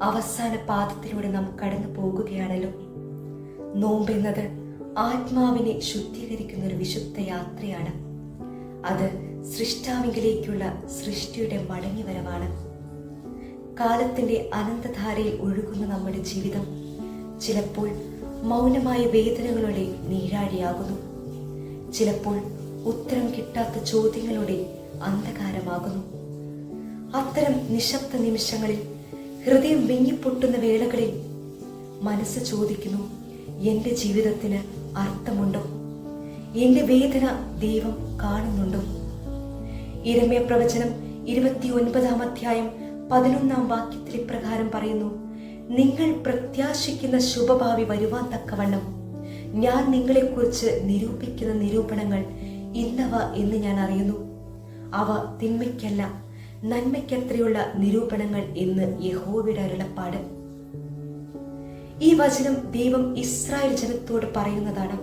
അവസാന പാദത്തിലൂടെ നാം കടന്നു പോകുകയാണല്ലോ. നോമ്പെന്നത് ആത്മാവിനെ ശുദ്ധീകരിക്കുന്ന ഒരു വിശുദ്ധ യാത്രയാണ്. അത് സൃഷ്ടാവിങ്കിലേക്കുള്ള സൃഷ്ടിയുടെ മടങ്ങിവരവാണ്. കാലത്തിന്റെ അനന്തധാരയിൽ ഒഴുകുന്ന നമ്മുടെ ജീവിതം ചിലപ്പോൾ മൗനമായ വേദനകളുടെ നീരാഴിയാകുന്നു. ചിലപ്പോൾ ഉത്തരം കിട്ടാത്ത ചോദ്യങ്ങളുടെ അന്ധകാരമാകുന്നു. അത്തരം നിശബ്ദ നിമിഷങ്ങളിൽ, ഹൃദയം വിങ്ങിപ്പൊട്ടുന്ന വേളകളിൽ മനസ്സ് ചോദിക്കുന്നു, എന്റെ ജീവിതത്തിന് അർത്ഥമുണ്ടോ? എന്റെ വേദന ദൈവം കാണുന്നുണ്ടോ? യിരെമ്യാ പ്രവചനം 29-ാം അധ്യായം 11-ാം വാക്യത്തിൽ ഇപ്രകാരം പറയുന്നു: നിങ്ങൾ പ്രത്യാശിക്കുന്ന ശുഭഭാവി വരുവാൻ തക്കവണ്ണം ഞാൻ നിങ്ങളെക്കുറിച്ച് നിരൂപിക്കുന്ന നിരൂപണങ്ങൾ ഇന്നവ എന്ന് ഞാൻ അറിയുന്നു. അവ തിന്മയ്ക്കല്ല നന്മയ്ക്കത്രയുള്ള നിരൂപണങ്ങൾ എന്ന് യഹോവയുടെ അരുളപ്പാട്. ഈ വചനം ദൈവം ഇസ്രായേൽ ജനത്തോട് പറയുന്നതാണ്.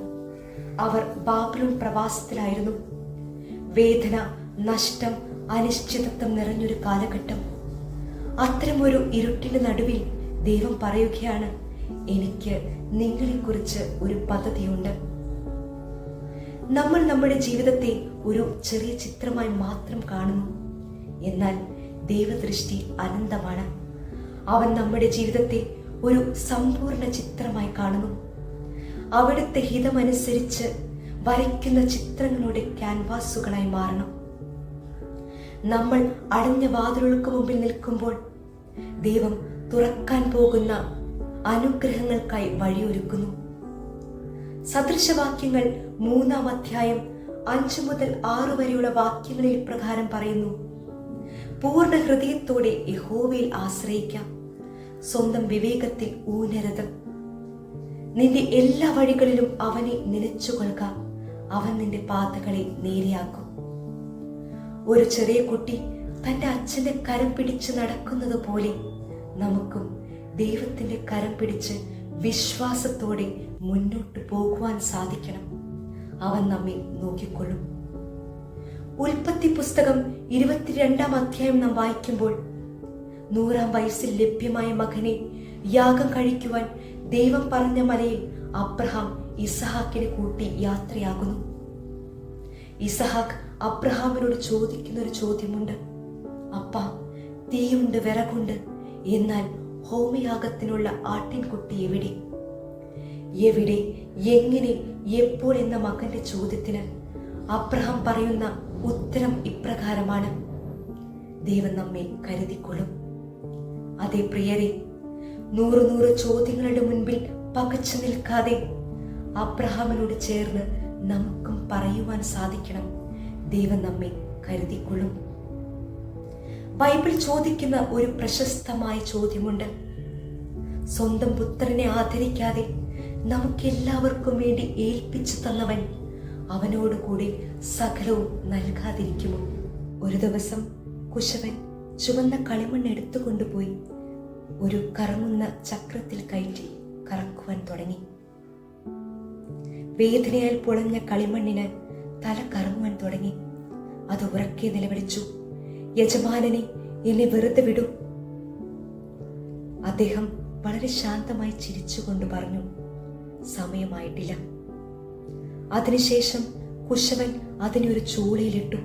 അവർ ബാബിലോൺ പ്രവാസത്തിലായിരുന്നു. വേദന, നഷ്ടം, അനിശ്ചിതത്വം നിറഞ്ഞൊരു കാലഘട്ടം. അത്തരമൊരു ഇരുട്ടിന്റെ നടുവിൽ ദൈവം പറയുകയാണ്, എനിക്ക് നിങ്ങളെക്കുറിച്ച് ഒരു പദ്ധതിയുണ്ട്. നമ്മൾ നമ്മുടെ ജീവിതത്തെ ഒരു ചെറിയ ചിത്രമായി മാത്രം കാണുന്നു. എന്നാൽ ദൈവദൃഷ്ടി അനന്തമാണ്. അവൻ നമ്മുടെ ജീവിതത്തെ ഒരു സമ്പൂർണ്ണ ചിത്രമായി കാണുന്നു. അവിടുത്തെ ഹിതമനുസരിച്ച് വരയ്ക്കുന്ന ചിത്രങ്ങളുടെ ക്യാൻവാസുകളായി മാറണം. നമ്മൾ അടഞ്ഞ വാതിലുകൾക്ക് മുമ്പിൽ നിൽക്കുമ്പോൾ ദൈവം തുറക്കാൻ പോകുന്ന അനുഗ്രഹങ്ങൾക്കായി വഴിയൊരുക്കുന്നു. സദൃശവാക്യങ്ങൾ 3-ാം അധ്യായം 5 മുതൽ 6 വരെയുള്ള വാക്യങ്ങളിൽ പ്രകാരം പറയുന്നു: പൂർണ്ണ ഹൃദയത്തോടെ യഹോവയിൽ ആശ്രയിക്കാം, സ്വന്തം വിവേകത്തിൽ ഊന്നരുത്. നിന്റെ എല്ലാ വഴികളിലും അവനെ നനച്ചുകൊള്ളുക, അവൻ നിന്റെ പാതകളെ നേരെയാക്കും. ഒരു ചെറിയ കുട്ടി തന്റെ അച്ഛന്റെ കരം പിടിച്ച് നടക്കുന്നത് പോലെ നമുക്കും ദൈവത്തിന്റെ കരം പിടിച്ച് വിശ്വാസത്തോടെ മുന്നോട്ട് പോകുവാൻ സാധിക്കണം. അവൻ നമ്മെ നോക്കിക്കൊള്ളും. ഉൽപ്പത്തി പുസ്തകം 22-ാം അധ്യായം നാം വായിക്കുമ്പോൾ 100-ാം വയസ്സിൽ ലഭ്യമായ മകനെ യാഗം കഴിക്കുവാൻ ദൈവം പറഞ്ഞ മലയിൽ അബ്രഹാം ഇസഹാക്കിനെ കൂട്ടി യാത്രയാകുന്നു. ഇസഹാക്ക് അബ്രഹാമിനോട് ചോദിക്കുന്ന ഒരു ചോദ്യമുണ്ട്: അപ്പാ, തീയുണ്ട്, വിറകുണ്ട്, എന്നാൽ ഹോമയാഗത്തിനുള്ള ആട്ടിൻകുട്ടി എവിടെ? എവിടെ, എങ്ങനെ, എപ്പോൾ എന്ന മകന്റെ ചോദ്യത്തിന് അബ്രഹാം പറയുന്ന ഉത്തരം ഇപ്രകാരമാണ്: ദൈവം നമ്മെ കരുതിക്കൊള്ളും. അതേ പ്രിയരെ, 100 ചോദ്യങ്ങളുടെ മുൻപിൽ പകച്ചു നിൽക്കാതെ അബ്രഹാമിനോട് ചേർന്ന് നമുക്കും പറയുവാൻ സാധിക്കണം, ദൈവം നമ്മെ കരുതിക്കൊള്ളും. ബൈബിൾ ചോദിക്കുന്ന ഒരു പ്രശസ്തമായ ചോദ്യമുണ്ട്: സ്വന്തം പുത്രനെ ആദരിക്കാതെ നമുക്കെല്ലാവർക്കും വേണ്ടി ഏൽപ്പിച്ചു തന്നവൻ അവനോടുകൂടി സകലവും നൽകാതിരിക്കുമോ? ഒരു ദിവസം കുശവൻ ചുവന്ന കളിമണ്ണ് എടുത്തുകൊണ്ടുപോയി ഒരു കറങ്ങുന്ന ചക്രത്തിൽ കയറ്റി കറക്കുവാൻ തുടങ്ങി. വേദനയാൽ പൊളഞ്ഞ കളിമണ്ണിന് തല കറങ്ങുവാൻ തുടങ്ങി. അത് ഉറക്കെ നിലവിളിച്ചു: യജമാനനെ, എന്നെ വെറുതെ വിടൂ. അദ്ദേഹം വളരെ ശാന്തമായി ചിരിച്ചുകൊണ്ട് പറഞ്ഞു: സമയമായിട്ടില്ല. അതിനുശേഷം കുശവൻ അതിനെ ഒരു ചൂളയിലിട്ടു.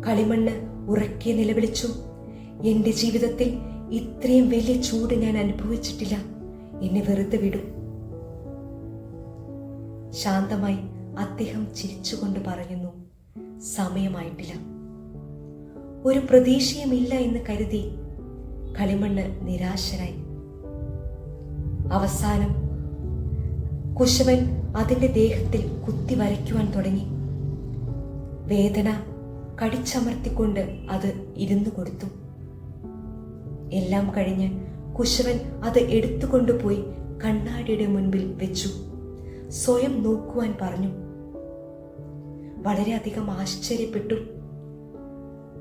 കളിമണ്ണ് ഉറക്കെ നിലവിളിച്ചു: എന്റെ ജീവിതത്തിൽ ഇത്രയും വലിയ ചൂട് ഞാൻ അനുഭവിച്ചിട്ടില്ല, എന്നെ വെറുതെ വിടൂ. ശാന്തമായി അദ്ദേഹം ചിരിച്ചുകൊണ്ട് പറയുന്നു: സമയമായിട്ടില്ല. ഒരു പ്രതീക്ഷയുമില്ല എന്ന് കരുതി കളിമണ്ണ് നിരാശനായി. അവസാനം കുശവൻ അതിന്റെ ദേഹത്തിൽ കുത്തി വരയ്ക്കുവാൻ തുടങ്ങി. വേദന കടിച്ചമർത്തിക്കൊണ്ട് അത് ഇരുന്നു കൊടുത്തു. എല്ലാം കഴിഞ്ഞ് കുശവൻ അത് എടുത്തുകൊണ്ടുപോയി കണ്ണാടിയുടെ മുൻപിൽ വെച്ചു. സ്വയം നോക്കുവാൻ പറഞ്ഞു. വളരെയധികം ആശ്ചര്യപ്പെട്ടു.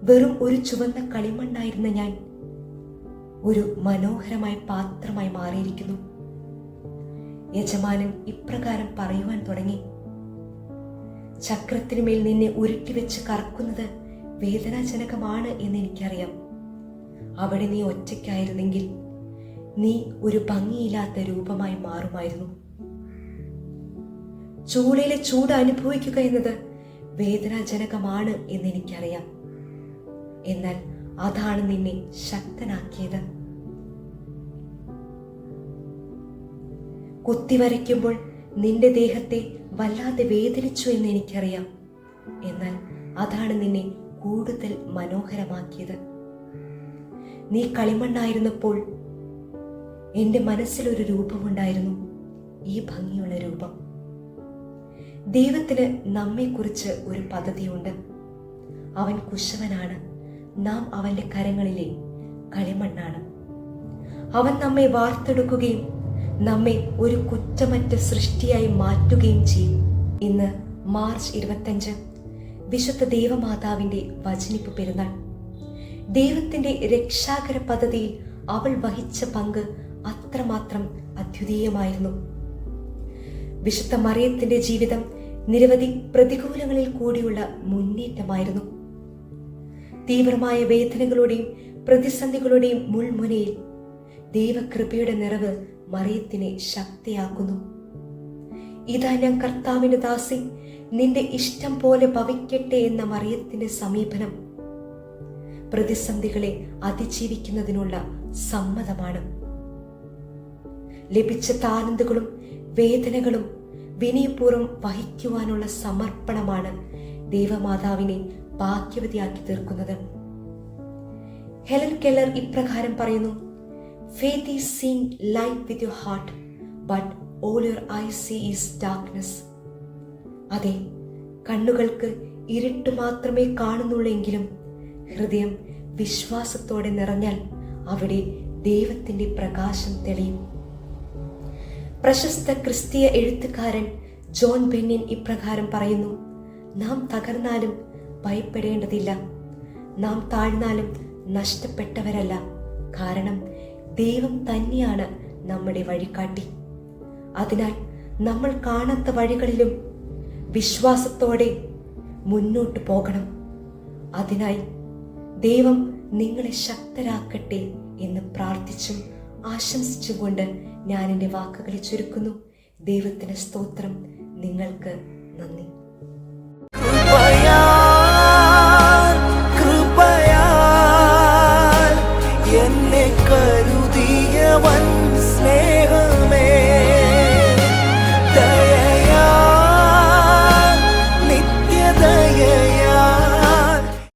വെറും ഒരു ചുവന്ന കളിമണ്ണായിരുന്ന ഞാൻ ഒരു മനോഹരമായ പാത്രമായി മാറിയിരിക്കുന്നു. യജമാനൻ ഇപ്രകാരം പറയുവാൻ തുടങ്ങി: ചക്രത്തിനുമേൽ നിന്നെ ഉരുട്ടിവെച്ച് കറക്കുന്നത് വേദനാജനകമാണ് എന്ന് എനിക്കറിയാം. അവിടെ നീ ഒറ്റയ്ക്കായിരുന്നെങ്കിൽ നീ ഒരു ഭംഗിയില്ലാത്ത രൂപമായി മാറുമായിരുന്നു. ചൂളയിലെ ചൂട് അനുഭവിക്കുക എന്നത് വേദനാജനകമാണ് എന്നെനിക്കറിയാം. എന്നാൽ അതാണ് നിന്നെ ശക്തനാക്കിയത്. കുത്തിവരയ്ക്കുമ്പോൾ നിന്റെ ദേഹത്തെ വല്ലാതെ വേദനിച്ചു എന്ന് എനിക്കറിയാം. എന്നാൽ അതാണ് നിന്നെ കൂടുതൽ മനോഹരമാക്കിയത്. നീ കളിമണ്ണായിരുന്നപ്പോൾ എൻ്റെ മനസ്സിലൊരു രൂപമുണ്ടായിരുന്നു, ഈ ഭംഗിയുള്ള രൂപം. ദൈവത്തിന് നമ്മെക്കുറിച്ച് ഒരു പദ്ധതിയുണ്ട്. അവൻ കുശവനാണ്, നാം അവൻ്റെ കരങ്ങളിലെ കളിമണ്ണാണ്. അവൻ നമ്മെ വാർത്തെടുക്കുകയും നമ്മെ ഒരു കുറ്റമറ്റ സൃഷ്ടിയായി മാറ്റുകയും ചെയ്യും. ഇന്ന് മാർച്ച് 25 വിശുദ്ധ ദേവമാതാവിൻ്റെ വചനിപ്പ് പെരുന്നാൾ. ദൈവത്തിൻ്റെ രക്ഷാകര പദ്ധതിയിൽ അവൾ വഹിച്ച പങ്ക് അത്രമാത്രം അദ്വിതീയമായിരുന്നു. വിശുദ്ധ മറിയത്തിന്റെ ജീവിതം നിരവധി പ്രതികൂലങ്ങളിൽ കൂടിയുള്ള മുന്നേറ്റമായിരുന്നു. തീവ്രമായ വേദനകളുടെയും പ്രതിസന്ധികളുടെയും മുൾമുനയിൽ ദൈവകൃപയുടെ നിറവ് മറിയത്തിനെ ശക്തിയാക്കുന്നു. ഇതാ ഞാൻ കർത്താവിന്റെ ദാസി, നിന്റെ ഇഷ്ടം പോലെ ഭവിക്കട്ടെ എന്ന മറിയത്തിന്റെ സമീപനം പ്രതിസന്ധികളെ അതിജീവിക്കുന്നതിനുള്ള സമ്മതമാണ്. ലഭിച്ച താലന്തുകളും വേദനകളും വിനയപൂർവ്വം വഹിക്കുവാനുള്ള സമർപ്പണമാണ് ദൈവമാതാവിനെ ഭാഗ്യവതിയാക്കി തീർക്കുന്നത്. ഹെലൻ കെല്ലർ ഇപ്രകാരം പറയുന്നു: Faith is seeing light with your heart, but all your eyes see is darkness. അതെ, കണ്ണുകൾക്ക് ഇരുട്ട് മാത്രമേ കാണുന്നുള്ളെങ്കിലും ഹൃദയം വിശ്വാസത്തോടെ നിറഞ്ഞാൽ അവിടെ ദൈവത്തിന്റെ പ്രകാശം തെളിയും. പ്രശസ്ത ക്രിസ്തീയ എഴുത്തുകാരൻ ജോൺ ബെന്നിൻ ഇപ്രകാരം പറയുന്നു: നാം തകർന്നാലും ഭയപ്പെടേണ്ടതില്ല, നാം താഴ്ന്നാലും നഷ്ടപ്പെട്ടവരല്ല, കാരണം ദൈവം തന്നെയാണ് നമ്മുടെ വഴികാട്ടി. അതിനാൽ നമ്മൾ കാണാത്ത വഴികളിലും വിശ്വാസത്തോടെ മുന്നോട്ട് പോകണം. അതിനായി ദൈവം നിങ്ങളെ ശക്തരാക്കട്ടെ എന്ന് പ്രാർത്ഥിച്ചും ആശംസിച്ചും കൊണ്ട് ഞാൻ എൻ്റെ വാക്കുകളെ ചുരുക്കുന്നു. ദൈവത്തിന് സ്തോത്രം. നിങ്ങൾക്ക് നന്ദി.